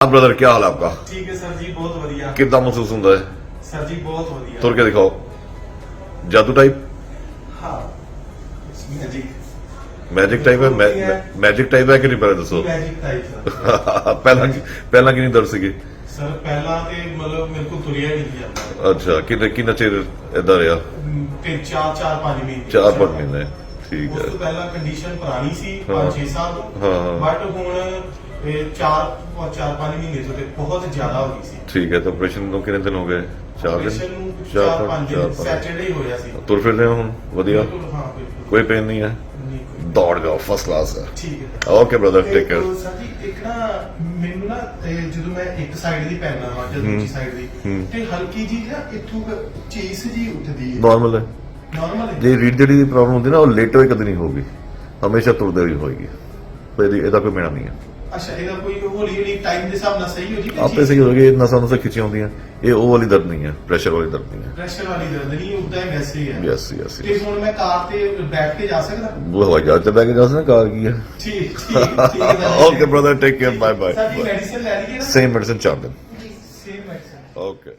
हाँ ब्रदर, क्या हाल है आपका? ठीक है सर जी, बहुत बढ़िया। कितना महसूस होता है? सर जी बहुत बढ़िया। तुर के दिखाओ। जादू टाइप? हाँ, मैजिक मैजिक टाइप है? मैजिक टाइप है कि नहीं, पहले दसो। Magic type sir. पहला कितनी दर्द सी? सर पहला ते मतलब मेरे को तुरिया नहीं जाता। अच्छा, कितना चिर इदा रहा? 4-5 महीने। 4-5 महीने, ठीक उस है। तो पहला कंडीशन पुरानी सी, हाँ। 5-6 साल हाँ, हाँ। बट हुण 4-5 महीने तो बहुत ज्यादा हो गई सी। ठीक है, तो ऑपरेशन ਨੂੰ ਕਿੰਨੇ ਦਿਨ ਹੋ ਗਏ? 4 ਦਿਨ? 4-5 दिन सैटरडे होया सी। ਤੁਰ ਫਿਰ ਰਹੇ ਹੋ ਹੁਣ? ਵਧੀਆ? बिल्कुल, हाँ बिल्कुल। ਕੋਈ ਪੇਨ ਨਹੀਂ ਹੈ? नहीं कोई। ਦੌੜ ਜਾਓ, ਫਸਟ ਕਲਾਸ ਹੈ। ठीक है। Okay brother, take care. Sir ਜੀ ਇੱਕ ਨਾ ਮੈਨੂੰ ਨਾ ਜਦੋਂ ਮੈਂ ਇੱਕ ਸਾਈਡ ਦੀ ਪੈਣਾ ਵਾ ਜਾਂ ਦੂਜੀ ਸਾਈਡ ਦੀ ਤੇ ਹਲਕੀ ਜੀ ਨਾ ਇੱਥੋਂ ਚੀਸ ਜੀ ਉੱਠਦੀ ਹੈ। ਨਾਰਮਲ ਹੈ। ਨਾਰਮਲ ਹੈ। ਜੇ ਰੀੜ ਜਿਹੜੀ ਦੀ ਪ੍ਰੋਬਲਮ ਹੁੰਦੀ ਨਾ, ਉਹ ਲੇਟੇ ਹੋਏ ਕਦੇ ਨਹੀਂ ਹੋਊਗੀ, ਹਮੇਸ਼ਾ ਤੁਰਦੇ ਹੋਈ ਹੋਏਗੀ। ਇਹਦਾ ਕੋਈ ਮੇਣਾ ਨਹੀਂ ਹੈ। ਅੱਛਾ, ਇਹਦਾ ਕੋਈ ਹੌਲੀ ਹੌਲੀ ਟਾਈਮ ਦੇ ਹਿਸਾਬ ਨਾਲ ਸਹੀ ਹੋ ਜੀ? ਆਪੇ ਸਹੀ ਹੋਏਗੀ। ਇਹ ਨਸਾਂ ਨਸਾਂ ਖਿੱਚੀਆਂ ਹੁੰਦੀਆਂ, ਇਹ ਉਹ ਵਾਲੀ ਦਰਦ ਨਹੀਂ ਹੈ, ਪ੍ਰੈਸ਼ਰ ਵਾਲੀ ਦਰਦ ਨਹੀਂ ਹੈ। ਪ੍ਰੈਸ਼ਰ ਵਾਲੀ ਦਰਦ ਨਹੀਂ, ਉਦਾਂ ਹੀ ਵੈਸੇ ਹੀ ਹੈ। Yes yes. ਤੇ ਹੁਣ ਮੈਂ ਕਾਰ ਤੇ ਬੈਠ ਕੇ ਜਾ ਸਕਦਾ? ਉਹ ਹਵਾਈ ਜਹਾਜ਼ ਤੇ ਬੈ ਕੇ ਜਾ ਸਕਦਾ, ਕਾਰ ਕੀ ਹੈ। ਠੀਕ ਠੀਕ ਹੈ। Okay brother, take care, bye bye. ਸਾਡੀ ਮੈਡੀਸਿਨ ਲੈ ਲਈਏ ਨਾ? ਸੇਮ ਮੈਡੀਸਿਨ 4 ਦਿਨ। Same medicine. ਓਕੇ।